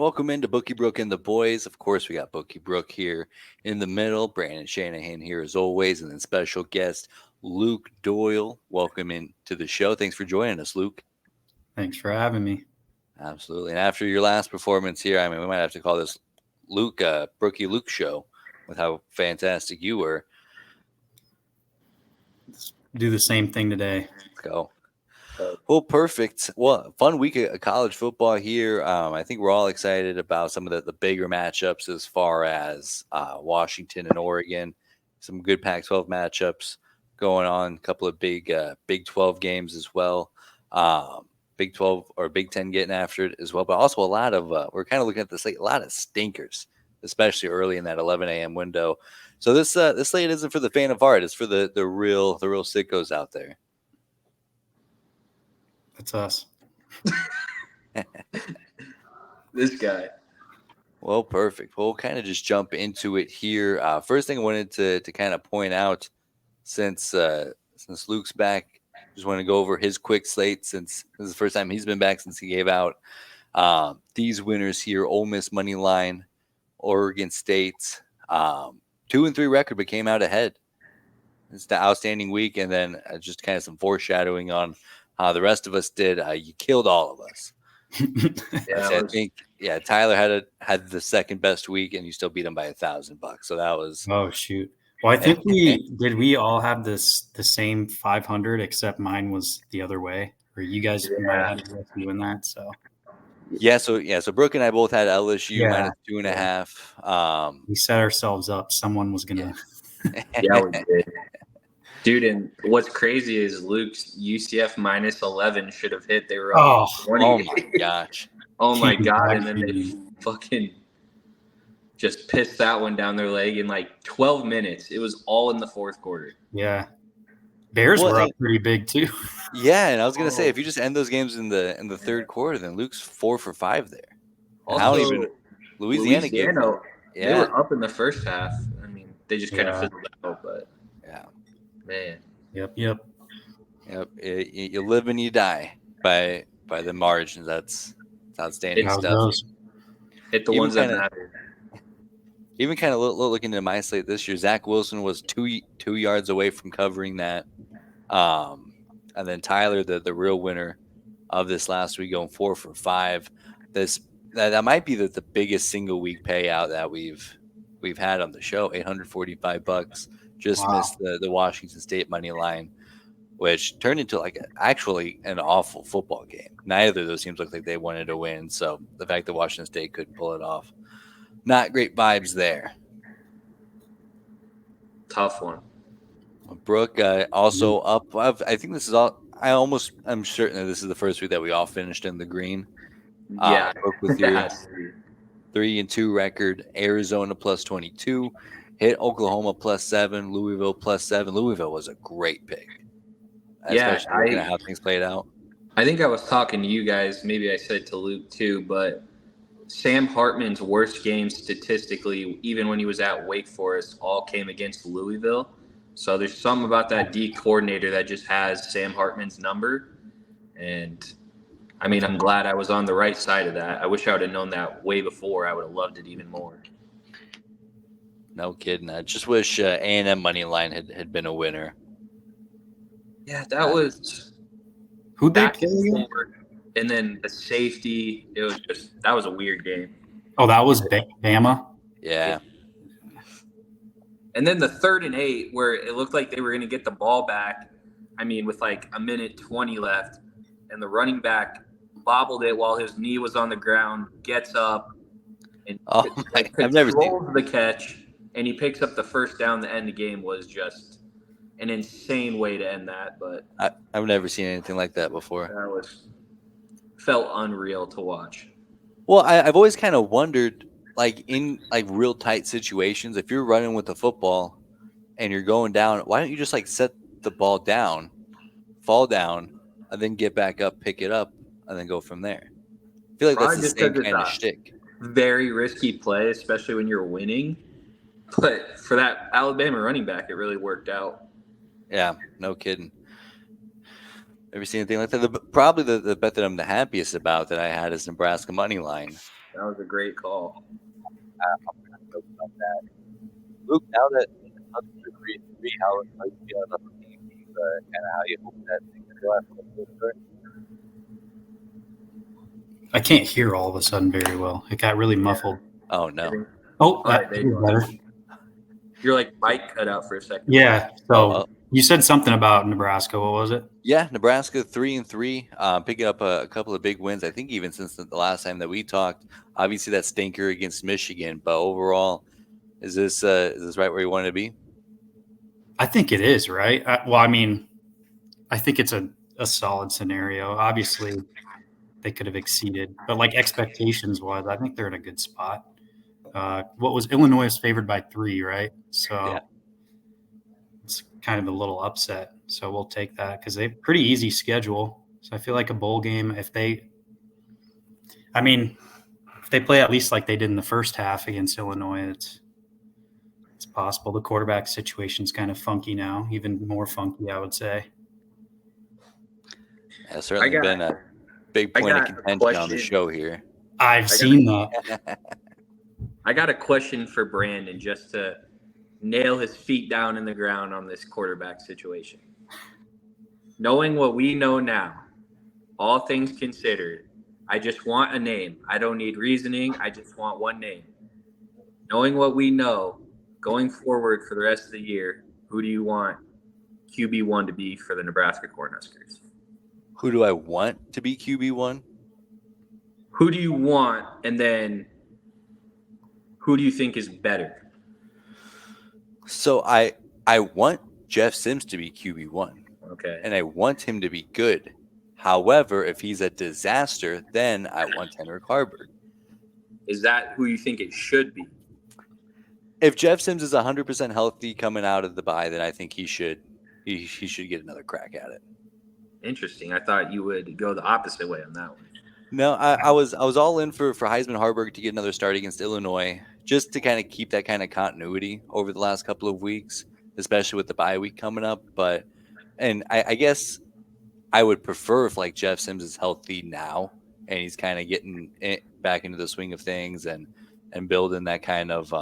welcome into Bookie Brooke and the boys. Of course, we got Bookie Brooke here in the middle, Brandon Shanahan here as always, and then special guest Luke Doyle. Welcome into the show. Thanks for joining us, Luke. Thanks for having me. Absolutely. And after your last performance here, I mean, we might have to call this Luke, Brookie Luke show with how fantastic you were. Let's do the same thing today. Let's go. Well, perfect. Well, fun week of college football here. I think we're all excited about some of the bigger matchups as far as Washington and Oregon. Some good Pac-12 matchups going on. A couple of big Big 12 games as well. Big 12 or Big 10 getting after it as well. But also a lot of we're kind of looking at the slate, a lot of stinkers, especially early in that 11 a.m. window. So this slate isn't for the faint of heart. It's for the real sickos out there. That's us. This guy. Well, perfect. We'll kind of just jump into it here. First thing I wanted to kind of point out, since Luke's back, just want to go over his quick slate since this is the first time he's been back since he gave out these winners here: Ole Miss money line, Oregon State, 2-3 record, but came out ahead. It's the outstanding week, and then just kind of some foreshadowing on how the rest of us did. You killed all of us. I think, Tyler had the second best week, and you still beat him by $1,000. So that was. Oh shoot! Well, I think we all have the same 500, except mine was the other way, or you guys might have had to doing that. So. So Brooke and I both had LSU minus 2.5. We set ourselves up. Someone was gonna. Yeah, we did. Dude, and what's crazy is Luke's UCF minus 11 should have hit. They were up 20. Oh my gosh. Oh my God. And then they fucking just pissed that one down their leg in like 12 minutes. It was all in the fourth quarter. Yeah. Bears were up pretty big too. Yeah, and I was gonna say, if you just end those games in the third quarter, then Luke's 4 for 5 there. Also, Louisiana they were up in the first half. I mean, they just kind of fizzled out, but man. Yep. You live and you die by the margins. That's outstanding stuff. Hit the ones that matter. Even kind of looking into my slate this year, Zach Wilson was two yards away from covering that. And then Tyler, the real winner of this last week, going 4 for 5. That might be the biggest single week payout that we've had on the show. $845. Just missed the Washington State money line, which turned into actually an awful football game. Neither of those teams looked like they wanted to win. So the fact that Washington State couldn't pull it off, not great vibes there. Tough one. Brooke also up. I think this is all. I'm certain that this is the first week that we all finished in the green. Yeah. Brooke with your 3-2 record. Arizona plus 22. Hit Oklahoma plus 7, Louisville plus 7. Louisville was a great pick. Especially how things played out. I think I was talking to you guys. Maybe I said to Luke too, but Sam Hartman's worst games statistically, even when he was at Wake Forest, all came against Louisville. So there's something about that D coordinator that just has Sam Hartman's number. And I mean, I'm glad I was on the right side of that. I wish I would have known that way before. I would have loved it even more. No kidding. I just wish A&M money line had been a winner. Yeah, that was who'd they play? And then the safety. That was a weird game. Oh, that was Bama. Yeah. And then the 3rd and 8, where it looked like they were going to get the ball back. I mean, with like a minute 20 left, and the running back bobbled it while his knee was on the ground, gets up, and I've never seen the catch. And he picks up the first down. The end of the game was just an insane way to end that. But I've never seen anything like that before. That felt unreal to watch. Well, I've always kind of wondered, in real tight situations, if you're running with the football and you're going down, why don't you just set the ball down, fall down, and then get back up, pick it up, and then go from there? I feel like that's the same kind of shtick. Very risky play, especially when you're winning. But for that Alabama running back, it really worked out. Yeah, no kidding. Ever seen anything like that? Probably the bet that I'm the happiest about that I had is Nebraska money line. That was a great call. Luke, now that Huskers are 3-3, how you feel about the team? Kind of how you hope that things go after the start? I can't hear all of a sudden very well. It got really muffled. Oh no. Oh, All right, there you go. better. You're like mic cut out for a second. Yeah. So Oh, you said something about Nebraska. What was it? yeah, Nebraska 3-3, picking up a couple of big wins. I think even since the last time that we talked. Obviously, that stinker against Michigan, but overall, is this right where you wanted to be? I think it is, right? I mean, I think it's a solid scenario. Obviously, they could have exceeded, but like expectations wise, I think they're in a good spot. What was Illinois is favored by 3, right? So Yeah. it's kind of a little upset. So we'll take that because they have a pretty easy schedule. So I feel like a bowl game, if they play at least like they did in the first half against Illinois, it's possible. The quarterback situation's kind of funky now, even more funky, I would say. It's certainly been a big point of contention on the show here. I've seen that. I got a question for Brandon just to nail his feet down in the ground on this quarterback situation. Knowing what we know now, all things considered, I just want a name. I don't need reasoning. I just want one name. Knowing what we know, going forward for the rest of the year, who do you want QB1 to be for the Nebraska Cornhuskers? Who do I want to be QB1? Who do you want, and then who do you think is better? So I want Jeff Sims to be QB1. Okay. And I want him to be good. However, if he's a disaster, then I want Henrik Harburg. Is that who you think it should be? If Jeff Sims is 100% healthy coming out of the bye, then I think he should get another crack at it. Interesting. I thought you would go the opposite way on that one. No, I was all in for Heisman Harburg to get another start against Illinois, just to kind of keep that kind of continuity over the last couple of weeks, especially with the bye week coming up. And I guess I would prefer if like Jeff Sims is healthy now and he's kind of getting back into the swing of things and building that kind of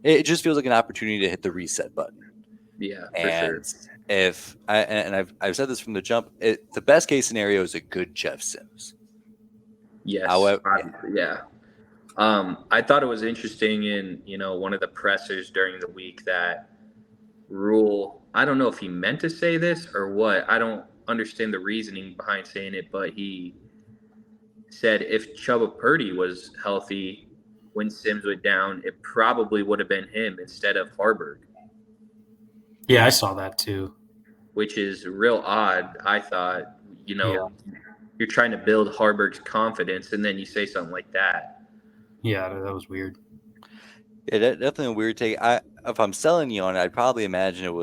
it just feels like an opportunity to hit the reset button. Yeah, and for sure. If I've said this from the jump, the best case scenario is a good Jeff Sims. Yes. However, yeah. I thought it was interesting in one of the pressers during the week that Rule. I don't know if he meant to say this or what. I don't understand the reasoning behind saying it, but he said if Chubba Purdy was healthy when Sims went down, it probably would have been him instead of Harburg. Yeah, I saw that too. Which is real odd. I thought, you're trying to build Harburg's confidence, and then you say something like that. Yeah, that was weird. Yeah, definitely a weird take. If I'm selling you on it, I'd probably imagine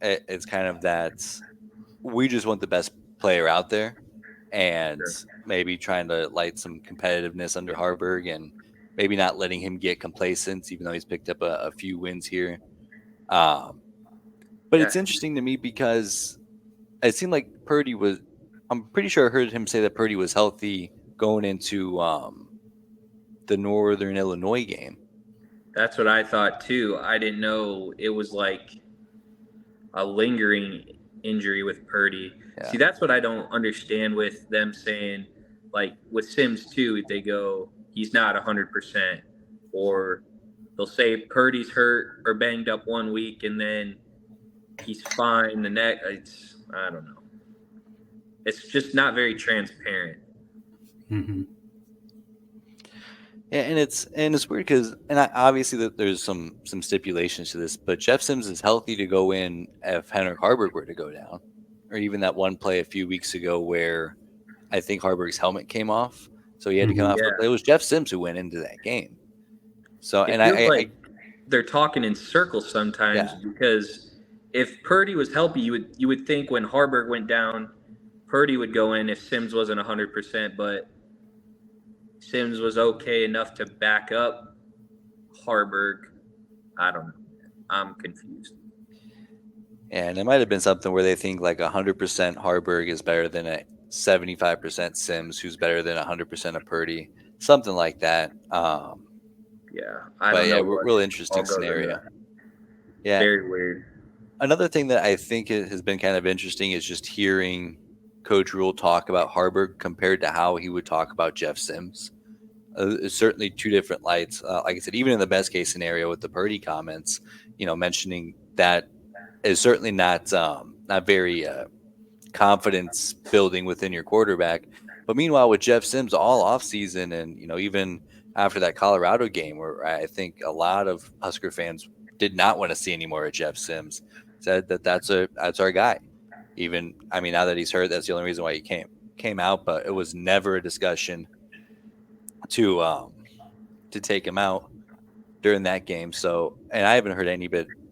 it's kind of that we just want the best player out there, and maybe trying to light some competitiveness under Harburg, and maybe not letting him get complacent, even though he's picked up a few wins here. But it's interesting to me because it seemed like Purdy was. I'm pretty sure I heard him say that Purdy was healthy going into the Northern Illinois game. That's what I thought too. I didn't know it was like a lingering injury with Purdy. Yeah. See, that's what I don't understand with them saying, like with Sims too, they go, he's not 100%, or they'll say Purdy's hurt or banged up one week and then he's fine the next. I don't know. It's just not very transparent. Mm-hmm. Yeah, and it's weird because obviously that there's some stipulations to this, but Jeff Sims is healthy to go in if Henrik Harburg were to go down, or even that one play a few weeks ago where I think Harburg's helmet came off, so he had to come off. It was Jeff Sims who went into that game. So it feels like they're talking in circles sometimes because if Purdy was healthy, you would think when Harburg went down, Purdy would go in if Sims wasn't 100%, but Sims was okay enough to back up Harburg. I don't know. I'm confused. And it might have been something where they think like 100% Harburg is better than a 75% Sims, who's better than 100% of Purdy. something like that. Yeah, I But don't yeah, know what real all interesting goes into scenario. that. Yeah. Very weird. Another thing that I think has been kind of interesting is just hearing Coach Rule talk about Harburg compared to how he would talk about Jeff Sims. It's certainly two different lights. Like I said, even in the best case scenario with the Purdy comments, mentioning that is certainly not very confidence building within your quarterback. But meanwhile, with Jeff Sims all offseason and, even after that Colorado game where I think a lot of Husker fans did not want to see any more of Jeff Sims, said that that's our guy. Even, I mean, now that he's hurt, that's the only reason why he came out, but it was never a discussion to take him out during that game. So, and I haven't heard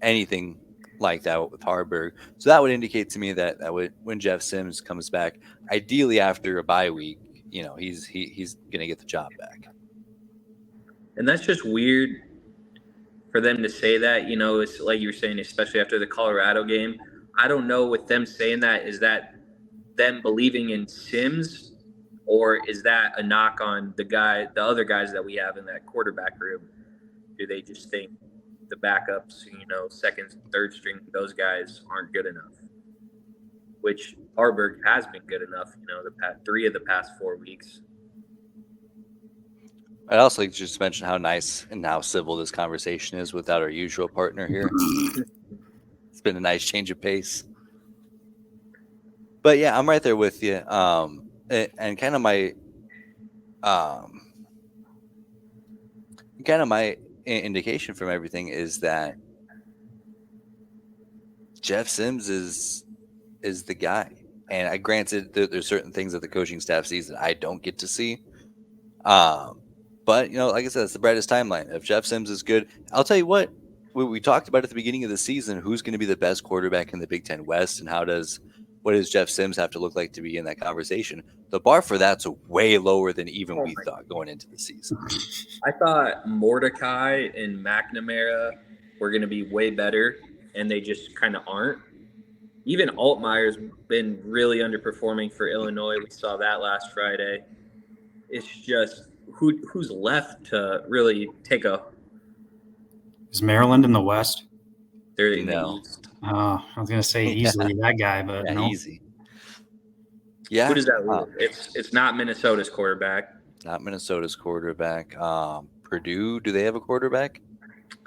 anything like that with Harburg. So that would indicate to me that when Jeff Sims comes back, ideally after a bye week, he's going to get the job back. And that's just weird for them to say that. It's like you were saying, especially after the Colorado game. I don't know with them saying that, is that them believing in Sims, or is that a knock on the other guys that we have in that quarterback room? Do they just think the backups, second, third string, those guys aren't good enough? Which Harburg has been good enough, three of the past 4 weeks. I'd also like to just mention how nice and how civil this conversation is without our usual partner here. It's been a nice change of pace. But yeah, I'm right there with you. And kind of my indication from everything is that Jeff Sims is the guy. And I granted that there's certain things that the coaching staff sees that I don't get to see. But like I said, it's the brightest timeline. If Jeff Sims is good, I'll tell you what we talked about at the beginning of the season, who's going to be the best quarterback in the Big Ten West, and what does Jeff Sims have to look like to be in that conversation? The bar for that's way lower than even we thought going into the season. I thought Mordecai and McNamara were going to be way better, and they just kind of aren't. Even Altmaier's been really underperforming for Illinois. We saw that last Friday. It's just who's left to really take a. Is Maryland in the West? They're in the East. Oh, I was going to say easily that guy, but yeah, no. Easy. Yeah. Who does that leave? It's not Minnesota's quarterback. Not Minnesota's quarterback. Purdue, do they have a quarterback?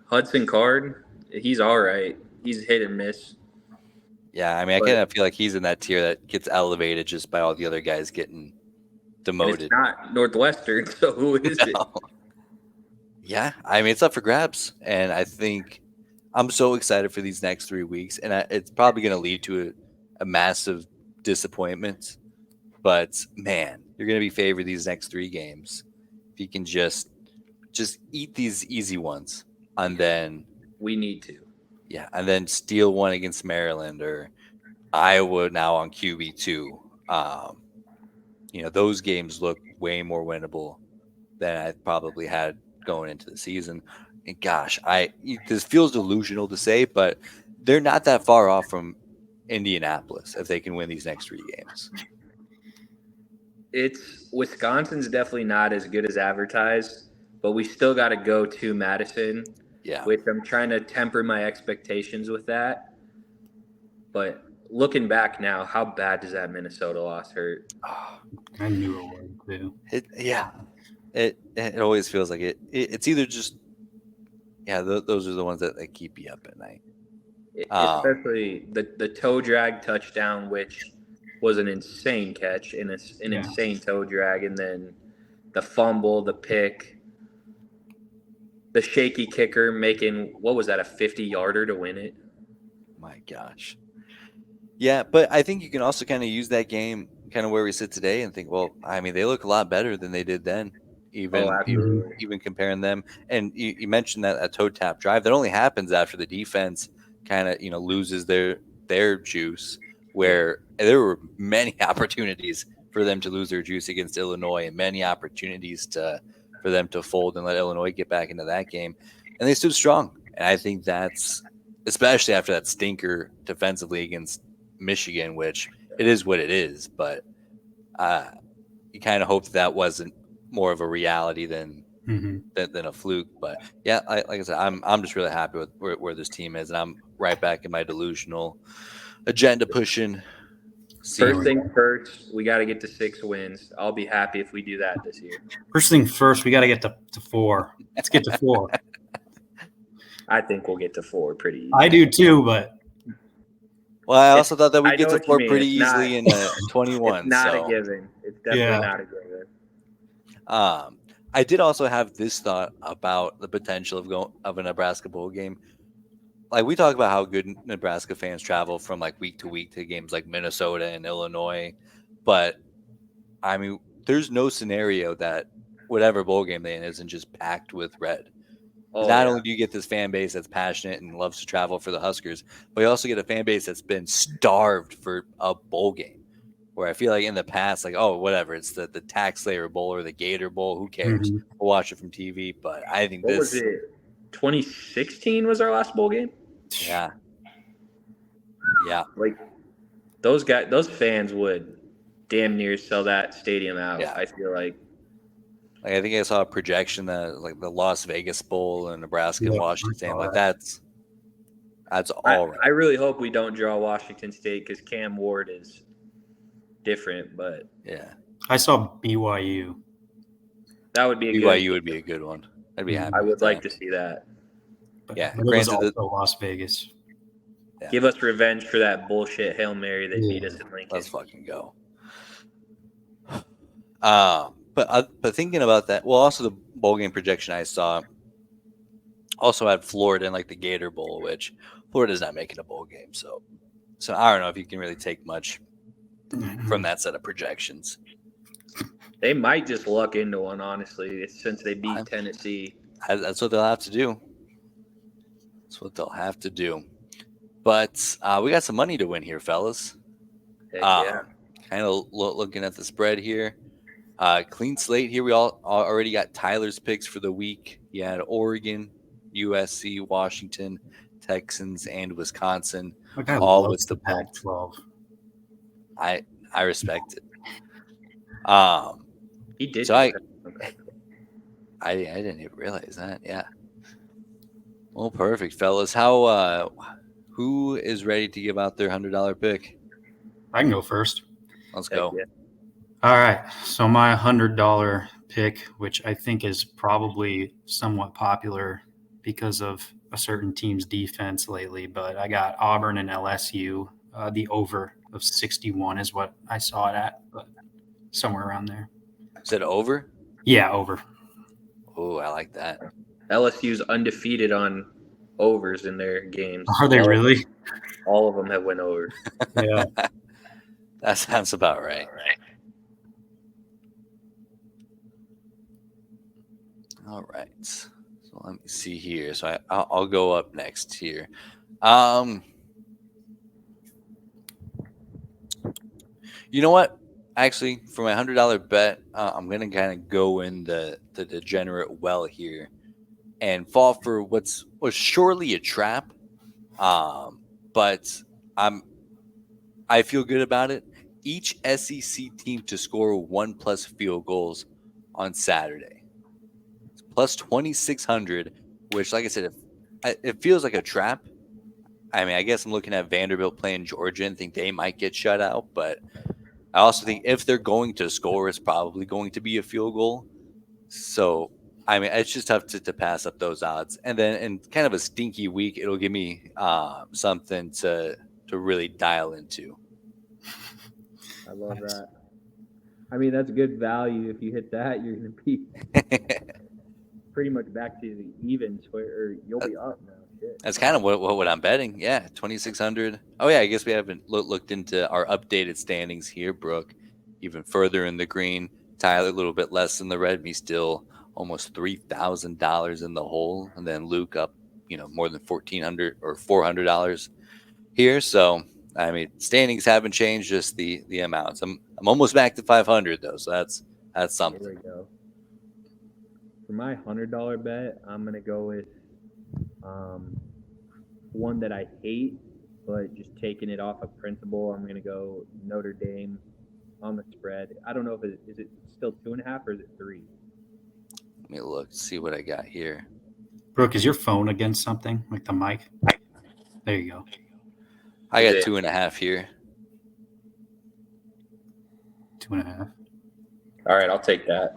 Hudson Card, he's all right. He's hit and miss. Yeah, I mean, I kind of feel like he's in that tier that gets elevated just by all the other guys getting demoted. It's not Northwestern, so who is it? Yeah, I mean, it's up for grabs, and I think I'm so excited for these next 3 weeks, and it's probably going to lead to a massive disappointment. But man, you're going to be favored these next 3 games if you can just eat these easy ones, and then we need to. Yeah, and then steal one against Maryland or Iowa now on QB2. Those games look way more winnable than I probably had going into the season. And gosh, this feels delusional to say, but they're not that far off from Indianapolis if they can win these next 3 games. Wisconsin's definitely not as good as advertised, but we still got to go to Madison. Yeah. Which I'm trying to temper my expectations with that. But looking back now, how bad does that Minnesota loss hurt? Oh, I knew it would too. It always feels like it. It's either just those are the ones that keep you up at night. Especially the toe drag touchdown, which was an insane catch and an insane toe drag, and then the fumble, the pick. The shaky kicker making, what was that, a 50-yarder to win it? My gosh. Yeah, but I think you can also kind of use that game kind of where we sit today and think, well, I mean, they look a lot better than they did then, even comparing them. And you mentioned that a toe tap drive that only happens after the defense kind of, loses their juice, where there were many opportunities for them to lose their juice against Illinois and many opportunities for them to fold and let Illinois get back into that game. And they stood strong. And I think that's, especially after that stinker defensively against Michigan, which it is what it is. But you kind of hope that wasn't more of a reality than a fluke. But yeah, like I said, I'm just really happy with where this team is, and I'm right back in my delusional agenda pushing. First thing first, we got to get to 6 wins. I'll be happy if we do that this year. First thing first, we got to get to 4. Let's get to 4. I think we'll get to 4 pretty easy. I do too, but well, I also thought that we'd get to what you 4 mean. pretty It's easily in 21. It's not so. a given. It's definitely not a given. I did also have this thought about the potential of a Nebraska bowl game. Like, we talk about how good Nebraska fans travel from like week to week to games like Minnesota and Illinois, but I mean, there's no scenario that whatever bowl game they in isn't just packed with red. Not only do you get this fan base that's passionate and loves to travel for the Huskers, but you also get a fan base that's been starved for a bowl game. Where I feel like in the past, like, oh, whatever, it's the Tax Slayer Bowl or the Gator Bowl. Who cares? We'll watch it from TV. But I think what was it? 2016 was our last bowl game. Yeah. Like those fans would damn near sell that stadium out. Yeah. I feel like. Like, I think I saw a projection that like the Las Vegas Bowl and Nebraska and Washington State. Like that's all right. I really hope we don't draw Washington State because Cam Ward is different, but yeah, I saw BYU. That would be a BYU would be a good one. I'd be happy. I would like to see that. But yeah, it was also Las Vegas. Yeah. Give us revenge for that bullshit Hail Mary they beat us in Lincoln. Let's fucking go. But thinking about that, well, also the bowl game projection I saw also had Florida in like the Gator Bowl, which Florida's not making a bowl game, so I don't know if you can really take much from that set of projections. They might just luck into one, honestly, since they beat Tennessee. That's what they'll have to do. That's what they'll have to do. But we got some money to win here, fellas. Heck yeah. Kind of looking at the spread here. Clean slate here. We all already got Tyler's picks for the week. You had Oregon, USC, Washington, Texans, and Wisconsin. All with the Pac-12. I respect it. He did. So I didn't even realize that. Yeah. Well, perfect, fellas. Who is ready to give out their $100 pick? I can go first. Let's go. Yeah. All right. So my $100 pick, which I think is probably somewhat popular because of a certain team's defense lately, but I got Auburn and LSU. The over of 61 is what I saw it at, but somewhere around there. Is it over? Yeah, over. Oh, I like that. LSU's undefeated on overs in their games. Are they really? All of them have went over. Yeah. That sounds about right. All right. So let me see here. So I'll go up next here. You know what? Actually, for my $100 bet, I'm gonna kind of go in the degenerate well here and fall for was surely a trap. But I feel good about it. Each SEC team to score 1+ field goals on Saturday. It's plus 2,600, which, like I said, it feels like a trap. I mean, I guess I'm looking at Vanderbilt playing Georgia and think they might get shut out, but I also think if they're going to score, it's probably going to be a field goal. So, I mean, it's just tough to pass up those odds. And then in kind of a stinky week, it'll give me something to really dial into. I love that. I mean, that's good value. If you hit that, you're going to be pretty much back to the evens, or you'll be up now. Shit. That's kind of what I'm betting. Yeah, 2,600. Oh, yeah, I guess we haven't looked into our updated standings here. Brooke, even further in the green. Tyler, a little bit less in the red. Me still almost $3,000 in the hole. And then Luke up, more than $1,400 or $400 here. So, I mean, standings haven't changed, just the amounts. I'm almost back to 500 though, so that's something. There we go. For my $100 bet, I'm gonna go with one that I hate, but just taking it off of principle. I'm gonna go Notre Dame on the spread. I don't know if is it still 2.5 or is it 3? Let me look, see what I got here. Brooke, is your phone against something like the mic? There you go. I Is got it- 2.5 here. 2.5. All right, I'll take that.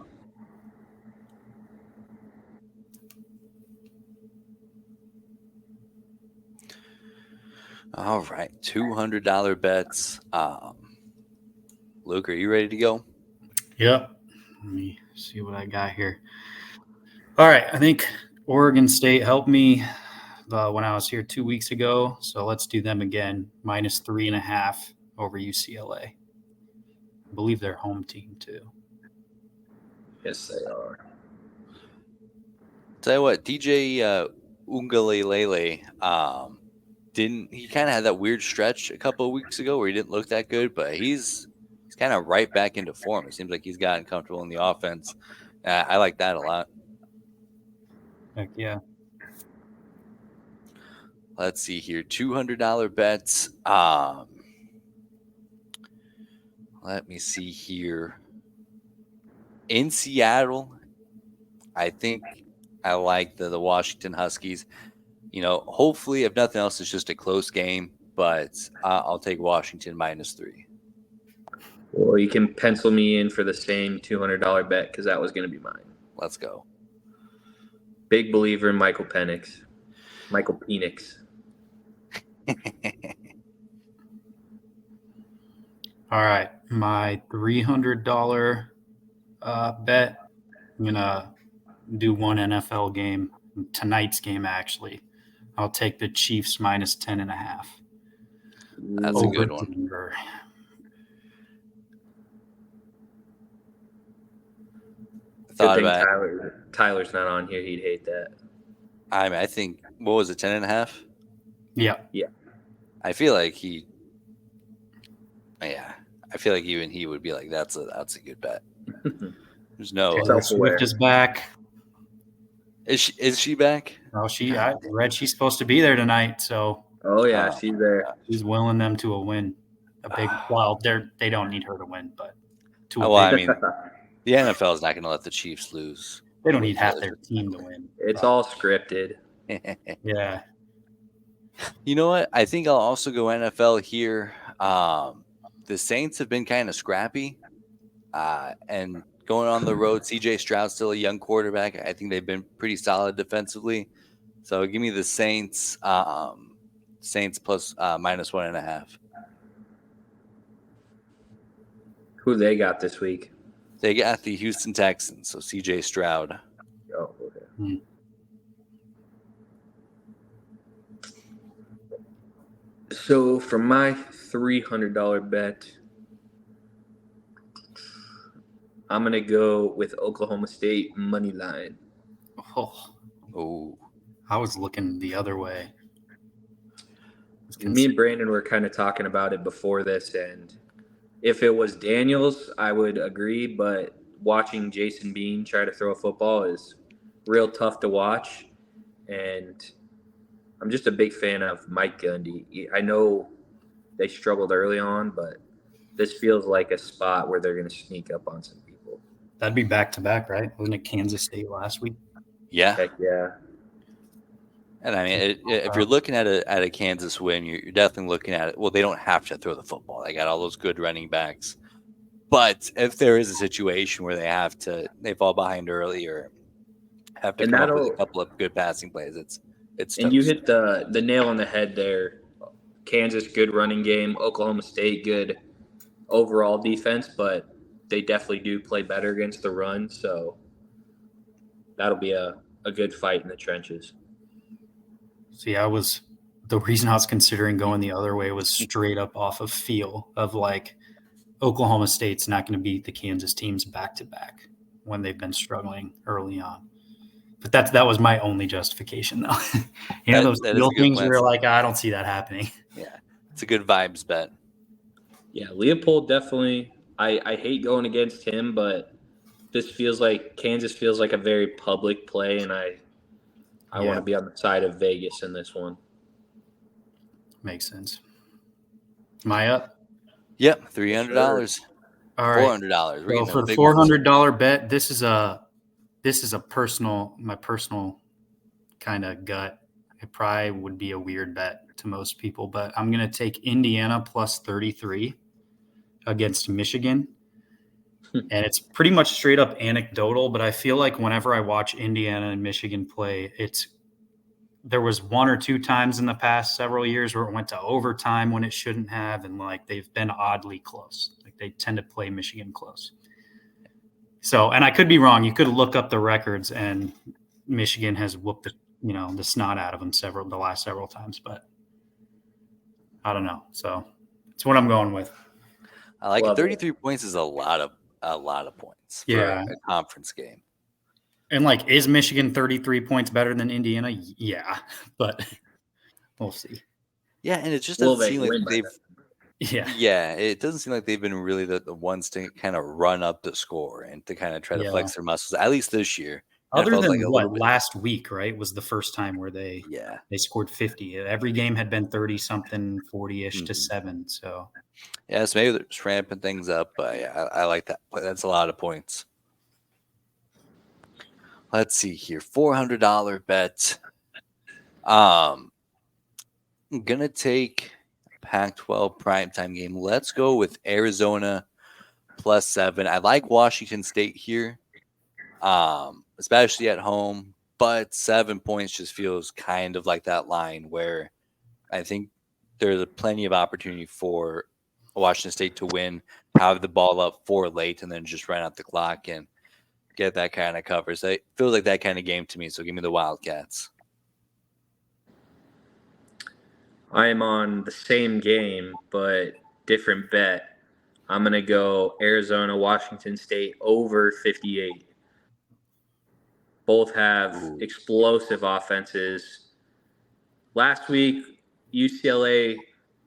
All right, $200 bets. Luke, are you ready to go? Yep. Let me see what I got here. All right. I think Oregon State helped me when I was here 2 weeks ago. So let's do them again. -3.5 over UCLA. I believe they're home team too. Yes, they are. Tell you what, DJ Ungalele, he kind of had that weird stretch a couple of weeks ago where he didn't look that good, but he's kind of right back into form. It seems like he's gotten comfortable in the offense. I like that a lot. Heck yeah. Let's see here, $200 bets. Let me see here. In Seattle, I think I like the Washington Huskies. Hopefully, if nothing else, it's just a close game, but I'll take Washington -3. Well, you can pencil me in for the same $200 bet because that was going to be mine. Let's go. Big believer in Michael Penix. All right. My $300 bet, I'm going to do one NFL game, tonight's game, actually. I'll take the Chiefs -10.5. That's a good one. Denver. Thought Good thing about Tyler's not on here. He'd hate that. I think, what was it, 10.5? Yeah. I feel like I feel like even he would be like, that's a good bet. There's no. Taylor Self-aware. Swift is back. Is she back? Oh, I read she's supposed to be there tonight, so Oh, yeah, she's there. she's willing them to a win. A big. Well, they don't need her to win, but the NFL is not going to let the Chiefs lose. they don't need half their team to win. It's all scripted. Yeah. You know what? I think I'll also go NFL here. The Saints have been kind of scrappy, and going on the road, CJ Stroud's still a young quarterback. I think they've been pretty solid defensively. So give me the Saints. Saints plus -1.5. Who they got this week? They got the Houston Texans. So CJ Stroud. Oh, okay. So for my $300 bet, I'm going to go with Oklahoma State money line. Oh, I was looking the other way. Me and Brandon were kind of talking about it before this, and if it was Daniels, I would agree, but watching Jason Bean try to throw a football is real tough to watch, and I'm just a big fan of Mike Gundy. I know they struggled early on, but this feels like a spot where they're going to sneak up on some people. That'd be back-to-back, right? Wasn't it Kansas State last week? yeah. Heck yeah. And I mean, if you're looking at a Kansas win, you're definitely looking at it. Well, they don't have to throw the football. They got all those good running backs. But if there is a situation where they fall behind early or have to come up with a couple of good passing plays, it's and toast. you hit the nail on the head there. Kansas, good running game. Oklahoma State, good overall defense, but they definitely do play better against the run. So that'll be a good fight in the trenches. See, the reason I was considering going the other way was straight up off of feel of like Oklahoma State's not going to beat the Kansas teams back-to-back when they've been struggling early on. But that was my only justification, though. Those feel things where you're like, I don't see that happening. Yeah, it's a good vibes bet. Yeah, Leopold definitely. I hate going against him, but Kansas feels like a very public play, and I want to be on the side of Vegas in this one. Makes sense. Am I up? Yep, $300. All right. $400. So for the $400 bet, this is a this is my personal kind of gut. It probably would be a weird bet to most people, but I'm going to take Indiana plus 33 against Michigan. And it's pretty much straight up anecdotal, but I feel like whenever I watch Indiana and Michigan play, there was one or two times in the past several years where it went to overtime when it shouldn't have, and like they've been oddly close. Like they tend to play Michigan close. So, and I could be wrong. You could look up the records, and Michigan has whooped the snot out of them the last several times, but I don't know. So that's what I'm going with. I like Love it. it. 33 points is a lot of points for Yeah. a conference game. And like, is Michigan 33 points better than Indiana? Yeah, but we'll see. Yeah, and it just Will doesn't they seem like win by they've. Yeah. Yeah, it doesn't seem like they've been really the ones to kind of run up the score and to kind of try to Yeah. flex their muscles. At least this year. Other felt than like a little bit. last week, right, was the first time where they scored 50. Every game had been 30-something, 40-ish to 7. So yeah, so maybe they're just ramping things up, but yeah, I like that. That's a lot of points. Let's see here, $400 bet. I'm gonna take Pac-12 primetime game. Let's go with Arizona plus 7. I like Washington State here, especially at home, but 7 points just feels kind of like that line where I think there's plenty of opportunity for Washington State to win, have the ball up for late, and then just run out the clock and get that kind of cover. So it feels like that kind of game to me. So give me the Wildcats. I am on the same game, but different bet. I'm going to go Arizona, Washington State over 58. Both have explosive offenses. Last week, UCLA,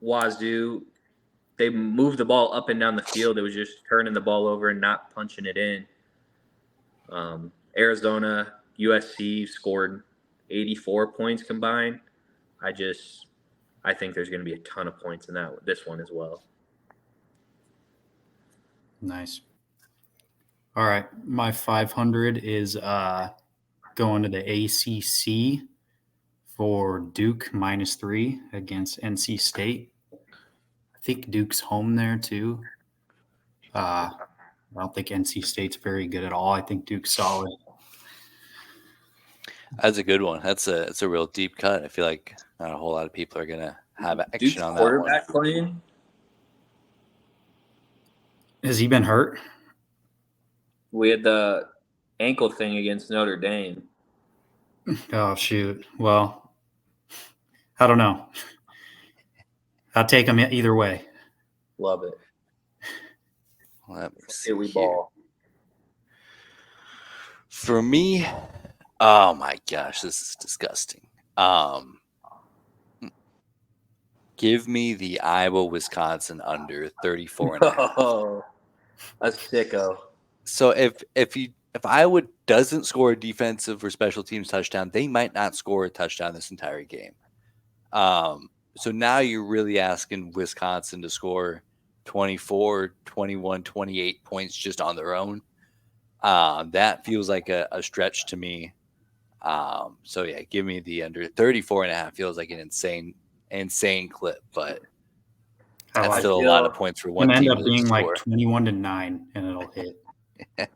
Wazoo, they moved the ball up and down the field. It was just turning the ball over and not punching it in. Arizona, USC scored 84 points combined. I think there's going to be a ton of points in this one as well. nice. All right, my 500 is going to the ACC for Duke -3 against NC State. I think Duke's home there too. I don't think NC State's very good at all. I think Duke's solid. That's a good one. That's a real deep cut. I feel like not a whole lot of people are gonna have action Duke's on that quarterback one. playing? Has he been hurt? We had the ankle thing against Notre Dame. Oh, shoot. Well, I don't know. I'll take him either way. Love it. Let me see Here we here. ball. For me, oh my gosh, this is disgusting. Give me the Iowa Wisconsin under 34.5. Oh, a sicko. So if Iowa doesn't score a defensive or special teams touchdown, they might not score a touchdown this entire game. So now you're really asking Wisconsin to score 24, 21, 28 points just on their own. That feels like a stretch to me. So yeah, give me the under 34.5. Feels like an insane clip, but that's I still a lot of points for one It's team gonna end up to being score. like 21-9, and it'll hit. It's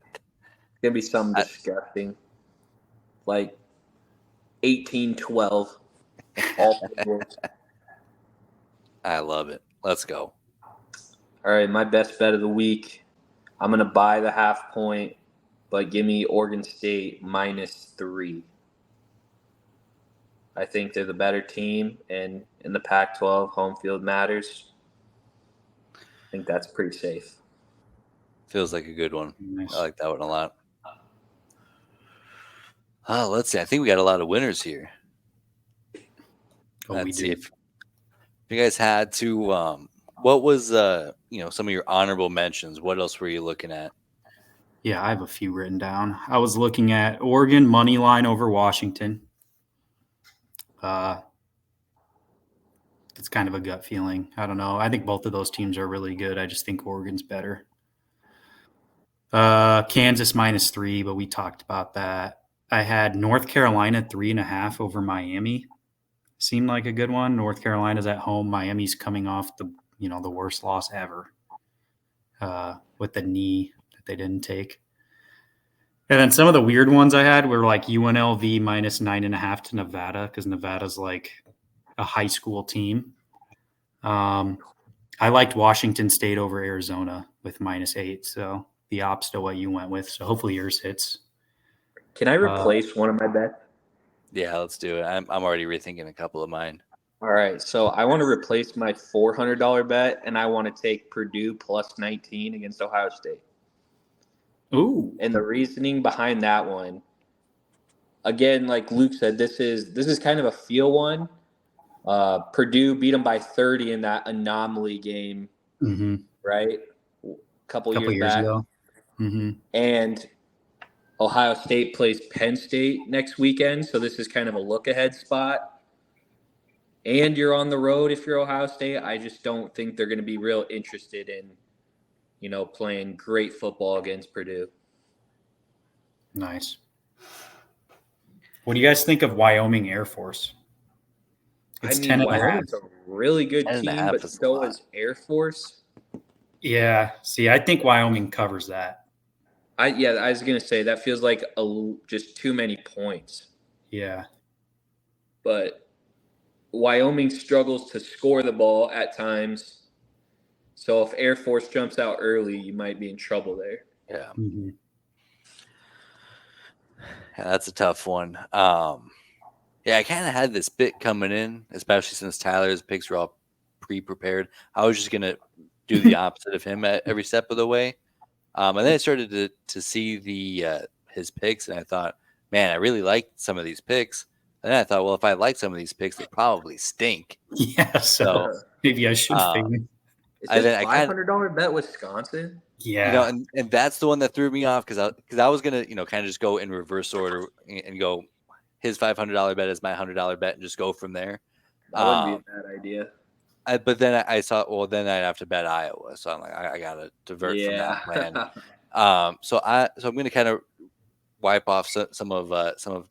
going to be something disgusting. Like 18-12. I love it. Let's go. All right, my best bet of the week. I'm going to buy the half point, but give me Oregon State -3. I think they're the better team, and in the Pac-12, home field matters. I think that's pretty safe. Feels like a good one. Nice. I like that one a lot. Let's see. I think we got a lot of winners here. Oh, Let's see if you guys had to. What was some of your honorable mentions? What else were you looking at? Yeah, I have a few written down. I was looking at Oregon money line over Washington. It's kind of a gut feeling. I don't know. I think both of those teams are really good. I just think Oregon's better. Kansas -3, but we talked about that. I had North Carolina 3.5 over Miami. Seemed like a good one. North Carolina's at home. Miami's coming off the worst loss ever with the knee that they didn't take. And then some of the weird ones I had were like UNLV -9.5 to Nevada because Nevada's like a high school team. I liked Washington State over Arizona with -8, so the opposite to what you went with. So hopefully yours hits. Can I replace one of my bets? Yeah, let's do it. I'm already rethinking a couple of mine. All right, so I want to replace my $400 bet, and I want to take Purdue +19 against Ohio State. Ooh. And the reasoning behind that one, again, like Luke said, this is kind of a feel one. Purdue beat them by 30 in that anomaly game, right? A couple years back. Ago. And Ohio State plays Penn State next weekend, so this is kind of a look-ahead spot. And you're on the road if you're Ohio State. I just don't think they're going to be real interested in, playing great football against Purdue. Nice. What do you guys think of Wyoming Air Force? It's 10.5. Wyoming's a really good team, but so is Air Force. Yeah. See, I think Wyoming covers that. I was going to say that feels like just too many points. Yeah. But Wyoming struggles to score the ball at times. So if Air Force jumps out early, you might be in trouble there. Yeah. Yeah, that's a tough one. Yeah, I kind of had this bit coming in, especially since Tyler's picks were all pre-prepared. I was just going to do the opposite of him at every step of the way. And then I started to see his picks, and I thought, man, I really liked some of these picks. And then I thought, well, if I like some of these picks, they probably stink. Yeah, so maybe I should figure. Is this $500 bet Wisconsin? Yeah, and that's the one that threw me off because I was gonna kind of just go in reverse order and go his $500 bet is my $100 bet and just go from there. That wouldn't be a bad idea. But then I saw, well, then I'd have to bet Iowa, so I'm like, I gotta divert from that plan. So I'm gonna kind of wipe off some of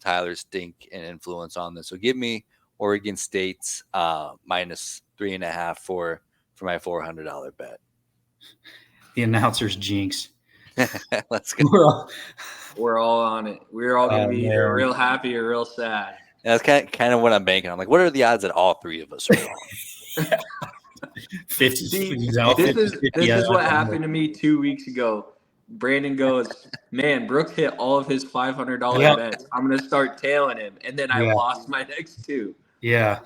Tyler's stink and influence on this. So give me Oregon State's -3.5 for my $400 bet. The announcer's jinx. Let's go. We're all on it. We're all gonna be either real happy or real sad. That's kind of what I'm banking. I'm like, what are the odds that all three of us are wrong? 50. This is what happened to me 2 weeks ago. Brandon goes, man, Brooke hit all of his $500 bets. I'm gonna start tailing him, and then I lost my next two. Yeah.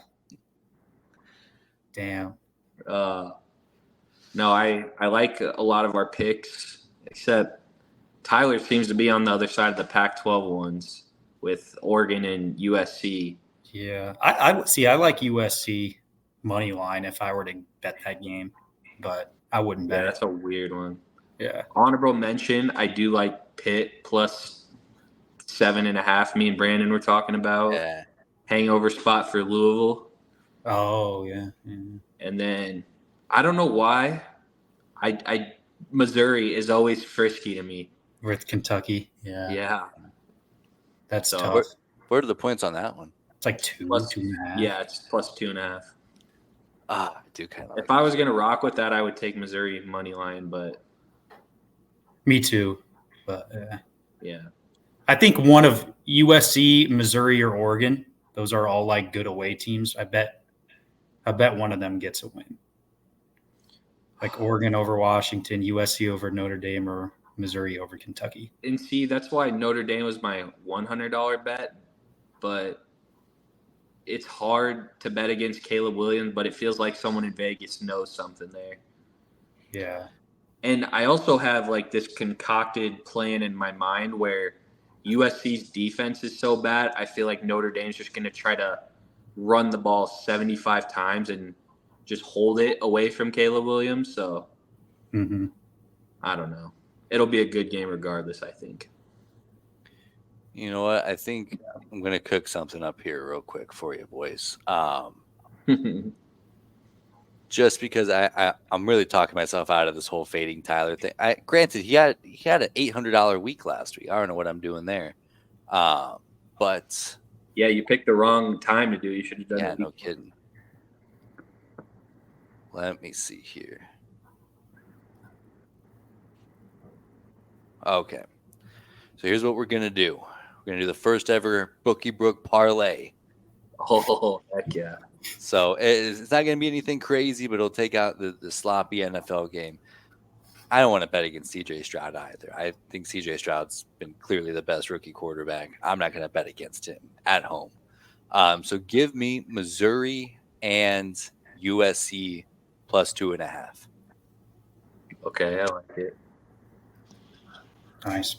Damn. No, I like a lot of our picks, except Tyler seems to be on the other side of the Pac-12 ones with Oregon and USC. Yeah, I see. I like USC money line if I were to bet that game, but I wouldn't bet. Yeah, that's a weird one. Yeah. Honorable mention, I do like Pitt +7.5. Me and Brandon were talking about. Yeah. Hangover spot for Louisville. Oh, yeah. And then I don't know why Missouri is always frisky to me. With Kentucky. Yeah. Yeah. That's tough. What are the points on that one? It's like 2.5. Yeah, it's +2.5. I do kind of. If I was gonna rock with that, I would take Missouri money line, but me too. But yeah, I think one of USC, Missouri, or Oregon. Those are all like good away teams. I bet one of them gets a win. Like Oregon over Washington, USC over Notre Dame, or Missouri over Kentucky. And see, that's why Notre Dame was my $100 bet, but it's hard to bet against Caleb Williams, but it feels like someone in Vegas knows something there. Yeah. And I also have like this concocted plan in my mind where USC's defense is so bad, I feel like Notre Dame's just going to try to run the ball 75 times and just hold it away from Caleb Williams. So I don't know. It'll be a good game regardless, I think. You know what? I think I'm going to cook something up here real quick for you, boys. just because I'm really talking myself out of this whole fading Tyler thing. Granted, he had an $800 week last week. I don't know what I'm doing there, but Yeah, you picked the wrong time to do it. You should have done yeah, it. no kidding. Let me see here. Okay, so here's what we're gonna do. We're gonna do the first ever Bookie Brooke parlay. Oh, heck yeah. So it's not going to be anything crazy, but it'll take out the sloppy NFL game. I don't want to bet against CJ Stroud either. I think CJ Stroud's been clearly the best rookie quarterback. I'm not going to bet against him at home. So give me Missouri and USC plus 2.5. Okay, I like it. Nice.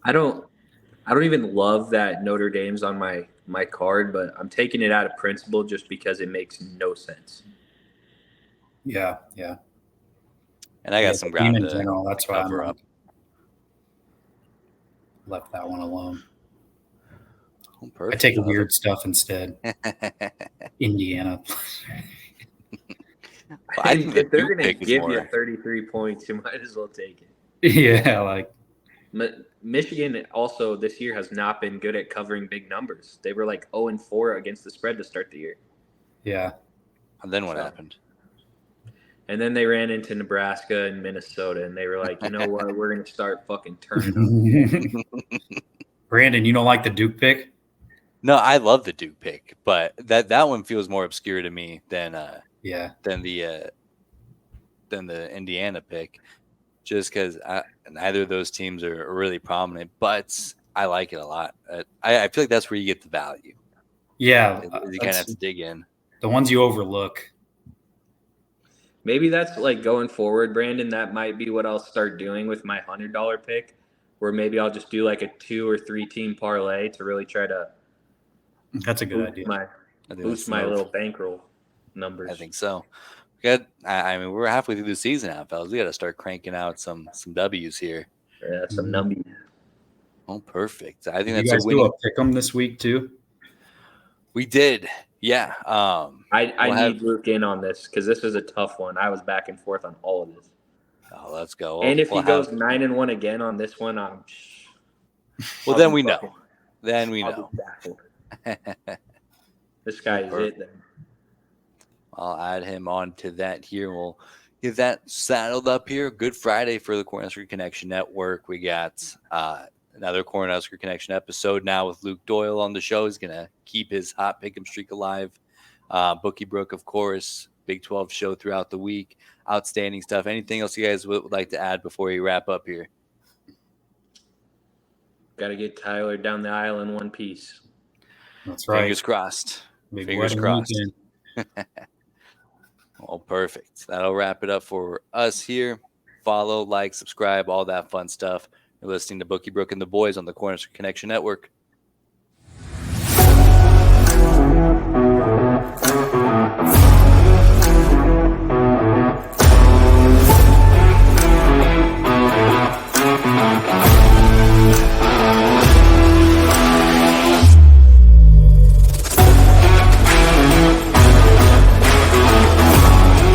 I don't even love that Notre Dame's on my card, but I'm taking it out of principle just because it makes no sense. Yeah. And I got some ground in to general. That's why cover I'm up. left that one alone. Oh, I perfect. take weird stuff instead. Indiana. I think the If they're Duke going to pick is give you more. 33 points, you might as well take it. Yeah, like Michigan also this year has not been good at covering big numbers. They were like 0-4 against the spread to start the year. yeah. And then what happened? And then they ran into Nebraska and Minnesota, and they were like, you know what? We're going to start fucking turning up. Brandon, you don't like the Duke pick? No, I love the Duke pick, but that one feels more obscure to me than the Indiana pick, just because neither of those teams are really prominent, but I like it a lot. I feel like that's where you get the value. Yeah. You kind of have to dig in. The ones you overlook. Maybe that's like going forward, Brandon. That might be what I'll start doing with my $100 pick, where maybe I'll just do like a 2 or 3 team parlay to really try to That's a good idea. boost my little bankroll numbers. I think so. I mean, we're halfway through the season now, fellas. We got to start cranking out some W's here. Yeah, some numbies. Oh, perfect. I think You that's guys a winning. do a pick 'em this week too? We did, yeah. I need Luke in on this because this is a tough one. I was back and forth on all of this. Oh, let's go. And if he goes 9-1 again on this one, well, then we know. Then we know. This guy is it then. I'll add him on to that here. We'll get that saddled up here. Good Friday for the Cornhusker Connection Network. We got another Cornhusker Connection episode now with Luke Doyle on the show. He's going to keep his hot pick'em streak alive. Bookie Brooke, of course, Big 12 show throughout the week. Outstanding stuff. Anything else you guys would like to add before we wrap up here? Got to get Tyler down the aisle in one piece. That's right. Fingers crossed. Big Fingers wedding crossed. weekend. Well, perfect. That'll wrap it up for us here. Follow, like, subscribe, all that fun stuff. You're listening to Bookie Brooke and the Boys on the Cornhusker Connection Network.